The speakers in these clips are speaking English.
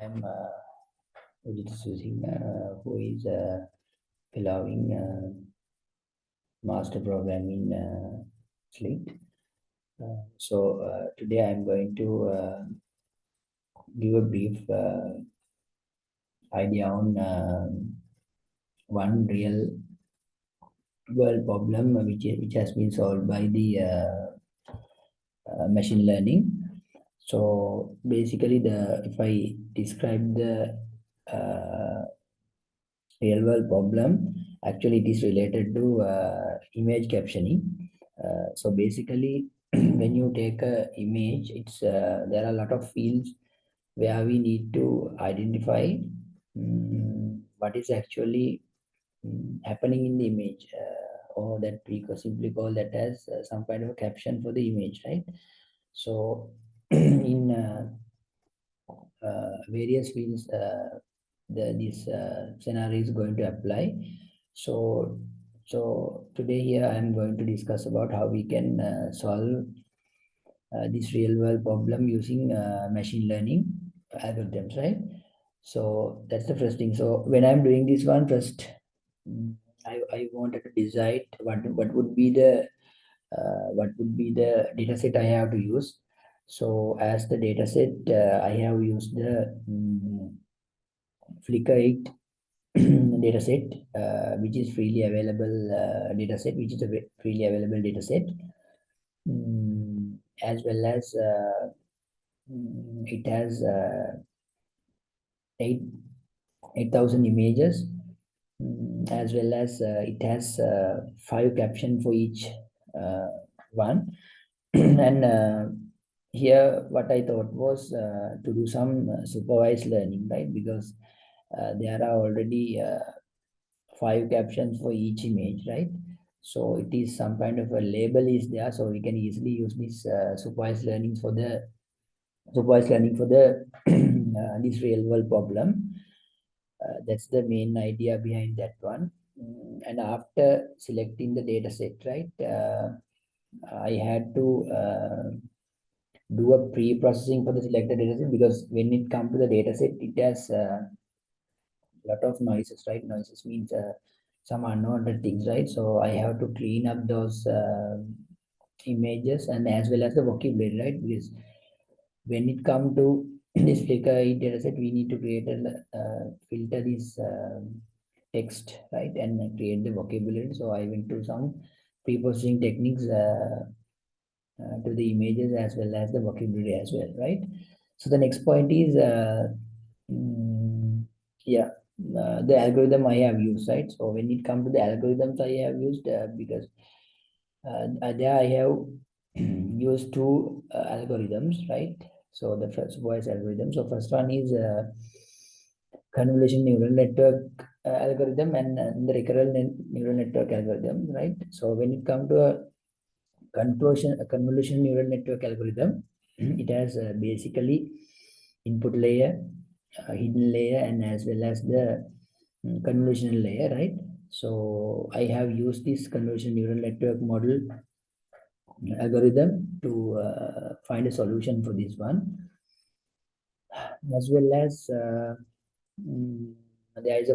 I'm using who is allowing master program in Slate. Today I'm going to give a brief idea on one real world problem which has been solved by the machine learning. So basically, the if I describe the uh, real world problem, actually it is related to image captioning. So basically, when you take a image, it's there are a lot of fields where we need to identify what is actually happening in the image, or that we could simply call that as some kind of a caption for the image, right? So in various fields, this scenario is going to apply. So, so today here I am going to discuss about how we can solve this real world problem using machine learning algorithms, right? So that's the first thing. So when I'm doing this one first, I wanted to decide what would be the data set I have to use. So as the data set, I have used the Flickr 8 data set, which is freely available data set, which is a freely available data set, as well as it has 8 8,000 images, as well as it has 5 caption for each one. And here what I thought was to do some supervised learning, right? Because there are already 5 captions for each image, right? So it is some kind of a label is there, so we can easily use this supervised learning for the this real world problem. That's the main idea behind that one. And after selecting the data set, right, I had to do a pre-processing for the selected data set, because when it comes to the data set, it has a lot of noises, right? Noises means some unwanted things, right? So I have to clean up those images and as well as the vocabulary, right? Because when it comes to this Flickr data set, we need to create a filter this text, right, and create the vocabulary. So I went to some pre-processing techniques to the images as well as the vocabulary as well, right? So the next point is, yeah, the algorithm I have used, right? So when it comes to the algorithms I have used, because there I have used two algorithms, right? So the first voice algorithm. So first one is convolution neural network algorithm, and the recurrent neural network algorithm, right? So when it comes to a convolution neural network algorithm, it has basically input layer, hidden layer, and as well as the convolutional layer, right? So I have used this convolution neural network model algorithm to find a solution for this one, as well as there is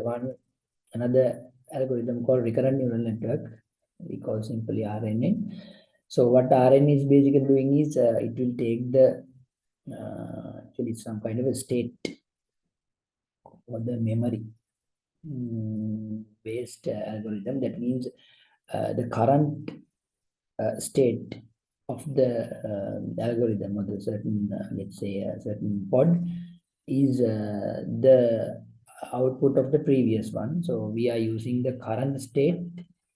another algorithm called recurrent neural network, we call simply RNN. So what RNN is basically doing is it will take the actually some kind of a state or the memory based algorithm. That means the current state of the algorithm or the certain, let's say, a certain pod is the output of the previous one. So we are using the current state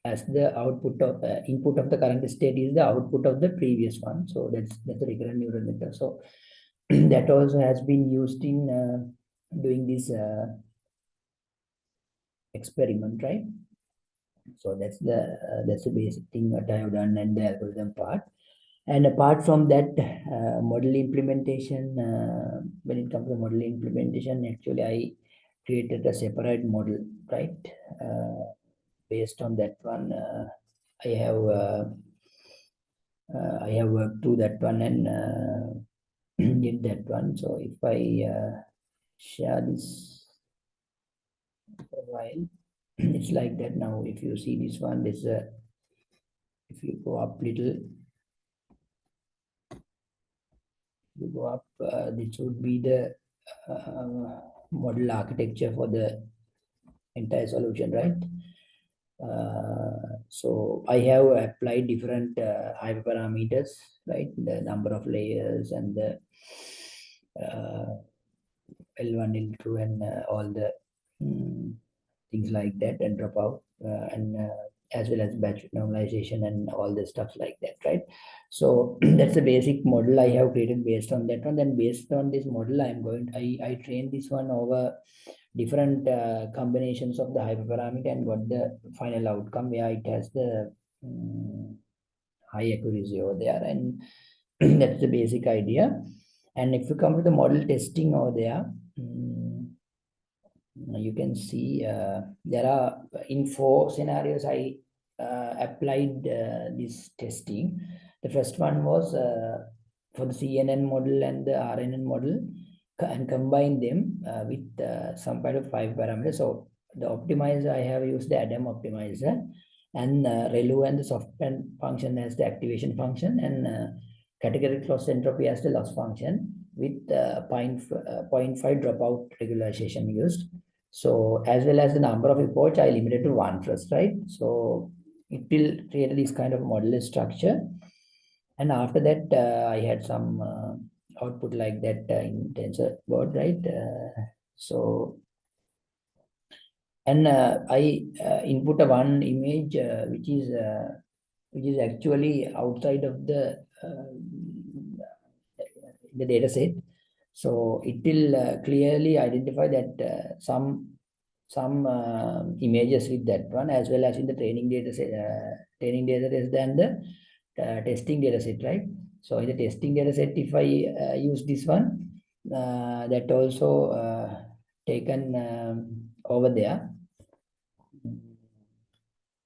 as the output of input of the current state is the output of the previous one. So that's the recurrent neural network. So that also has been used in doing this experiment, right? So that's the basic thing that I have done and the algorithm part. And apart from that, model implementation, when it comes to model implementation, actually I created a separate model, right? Based on that one, I have I have worked through that one and did that one. So if I share this for a while. It's like that now. If you see this one, this if you go up little, you go up, this would be the model architecture for the entire solution, right? So I have applied different hyperparameters, right? The number of layers and the L1, L2, and all the mm, things like that, and drop out, and as well as batch normalization and all the stuff like that, right? So that's the basic model I have created based on that one. Then based on this model, I train this one over different combinations of the hyperparameter and got the final outcome where it has the high accuracy over there, and that's the basic idea. And if you come to the model testing over there, you can see there are in 4 scenarios I applied this testing. The first one was for the CNN model and the RNN model, and combine them with some kind of 5 parameters. So the optimizer, I have used the Adam optimizer, and ReLU and the soft function as the activation function, and category cross entropy as the loss function, with 0.5 dropout regularization used. So as well as the number of epochs, I limited to one first, right? So it will create this kind of modular structure. And after that, I had some output like that in tensor board, right? So, and I input a one image which is actually outside of the data set. So it will clearly identify that some images with that one, as well as in the training data set, than the testing data set, right? So in the testing data set, if I use this one, that also taken over there.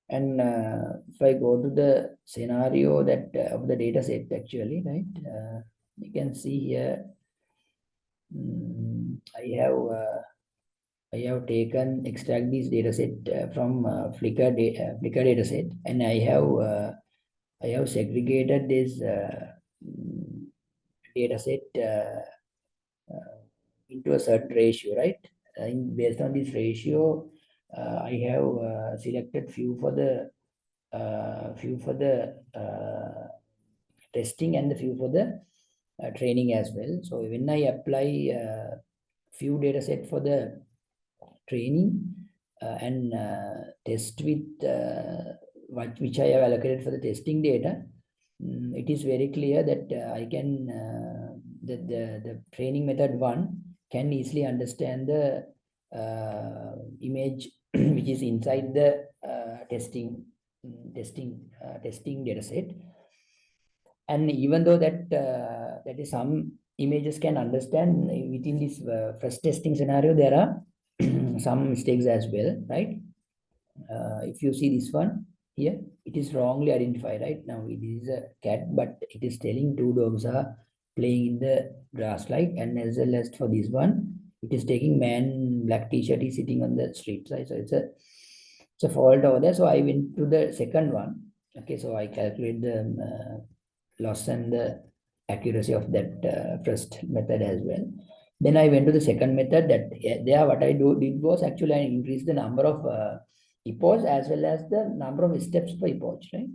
And if I go to the scenario that of the data set actually, right? You can see here, I have taken extract this data set from Flickr data set, and I have segregated this data set into a certain ratio, right? Based on this ratio, I have selected few for the testing and the few for the training as well. So when I apply few data set for the training and test with which I have allocated for the testing data, it is very clear that I can the training method one can easily understand the image which is inside the testing data set. And even though that is some images can understand within this first testing scenario, there are some mistakes as well, right? If you see this one here, it is wrongly identified, right? Now it is a cat, but it is telling 2 dogs are playing in the grass, like, and as well as for this one, it is taking man black t-shirt is sitting on the street side. So it's a fault over there. So I went to the second one. Okay, so I calculate the loss and the accuracy of that first method as well. Then I went to the second method. That there, what I did was actually I increased the number of epochs as well as the number of steps per epoch, right?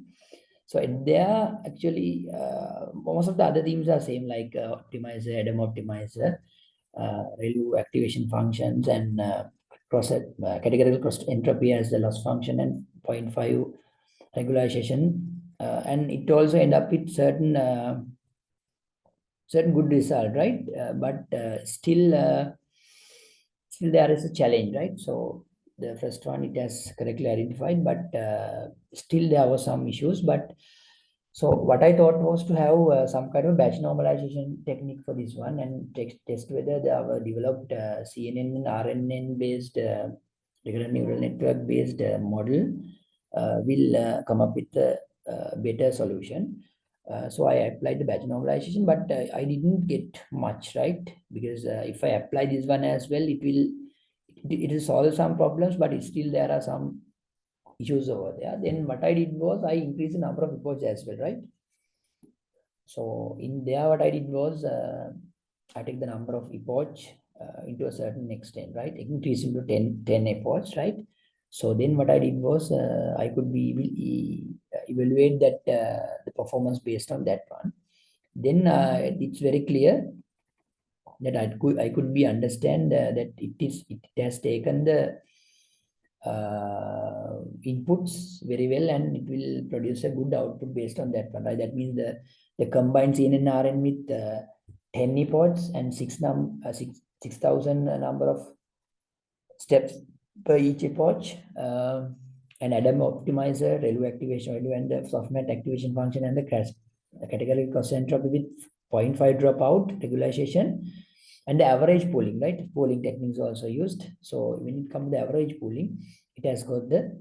So there actually most of the other themes are same, like optimizer, Adam optimizer, ReLU activation functions, and categorical cross entropy as the loss function, and zero 0.5 regularization, and it also end up with certain good result, right? But still there is a challenge, right? So the first one it has correctly identified, but still there were some issues. But so what I thought was to have some kind of batch normalization technique for this one, and test whether our developed CNN and RNN based recurrent neural network based model will come up with a better solution. So I applied the batch normalization, but I didn't get much, right? Because if I apply this one as well, it will solve some problems, but it still there are some issues over there. Then what I did was I increased the number of reports as well, right? So in there, what I did was I take the number of epoch into a certain extent, right? Increase into 10 epochs, right? So then what I did was I could evaluate that the performance based on that one. Then it's very clear that I could be understand that it has taken the inputs very well, and it will produce a good output based on that one, right? That means the combined CNN RN with 10 epochs and 6,000 number of steps per each epoch, and Adam optimizer, relu activation value, and the softmax activation function, and the category cost entropy with 0.5 dropout regularization, and the average pooling, right? Pooling techniques also used. So when it comes to the average pooling, it has got the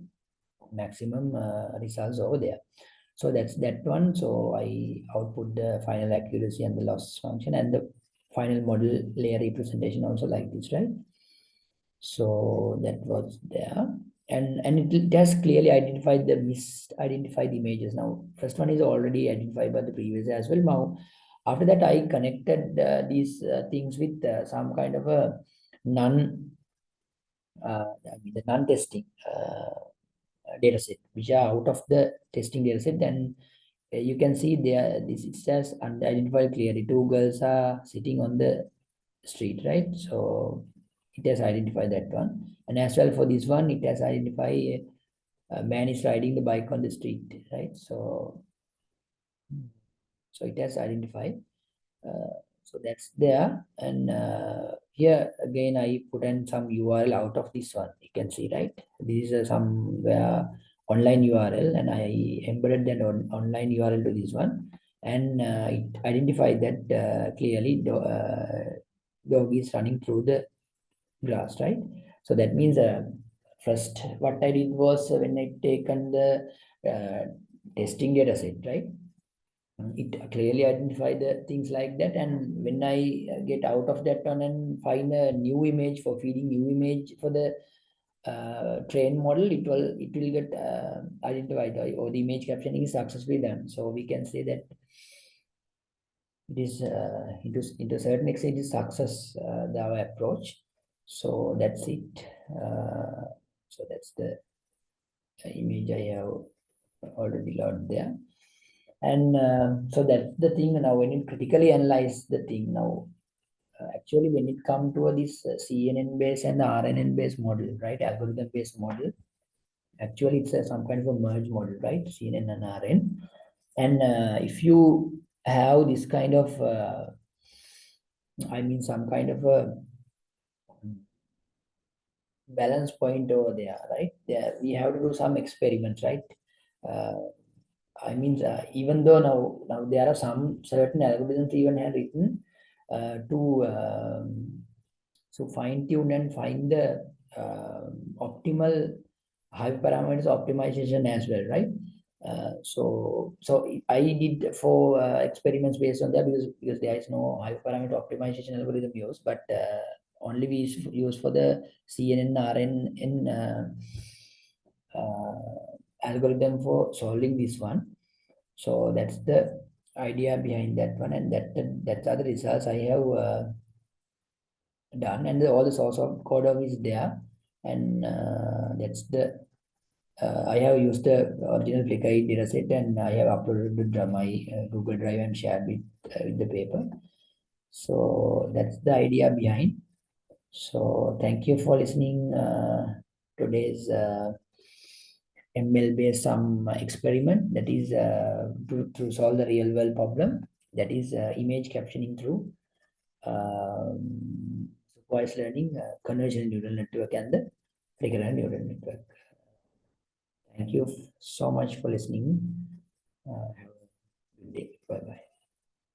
maximum results over there. So that's that one. So I output the final accuracy and the loss function and the final model layer representation also like this, right? So that was there. And it has clearly identified the misidentified images. Now, first one is already identified by the previous as well. Now, after that, I connected these things with some kind of a non, the non-testing data set, which are out of the testing data set. And you can see there, this it says identified clearly. Two girls are sitting on the street, right? So it has identified that one. And as well for this one, it has identified a man is riding the bike on the street, right? So it has identified. So that's there. And here again, I put in some URL out of this one. You can see, right? This is somewhere online URL, and I embedded that online URL to this one. And it identified that clearly dog is running through the grass, right? So that means first what I did was when I taken the testing data set, right? It clearly identify the things like that, and when I get out of that one and find a new image for feeding new image for the train model, it will get identified, or the image captioning is successfully done. So we can say that it is into a certain extent is success our approach. So that's it. So that's the image I have already loaded there. And so that's the thing. Now when you critically analyze the thing, now actually when it comes to this CNN based and the RNN based model, right, algorithm based model, actually it's some kind of a merge model, right, CNN and RN. And if you have this kind of some kind of a balance point over there, right? There we have to do some experiments, right? uh, even though now there are some certain algorithms even have written to so fine tune and find the optimal hyperparameters optimization as well, right? So I did four experiments based on that, because there is no hyperparameter optimization algorithm used, but only we use for the CNN RN algorithm for solving this one. So that's the idea behind that one, and that's other results I have done, and all the source of code of is there, and that's the I have used the original Flickr data set, and I have uploaded to my Google Drive and shared with the paper. So that's the idea behind. So thank you for listening today's ML based some experiment, that is to solve the real world problem, that is image captioning through voice learning, convolutional neural network, and the Flickr neural network. Thank you so much for listening. Have a good day. Bye bye.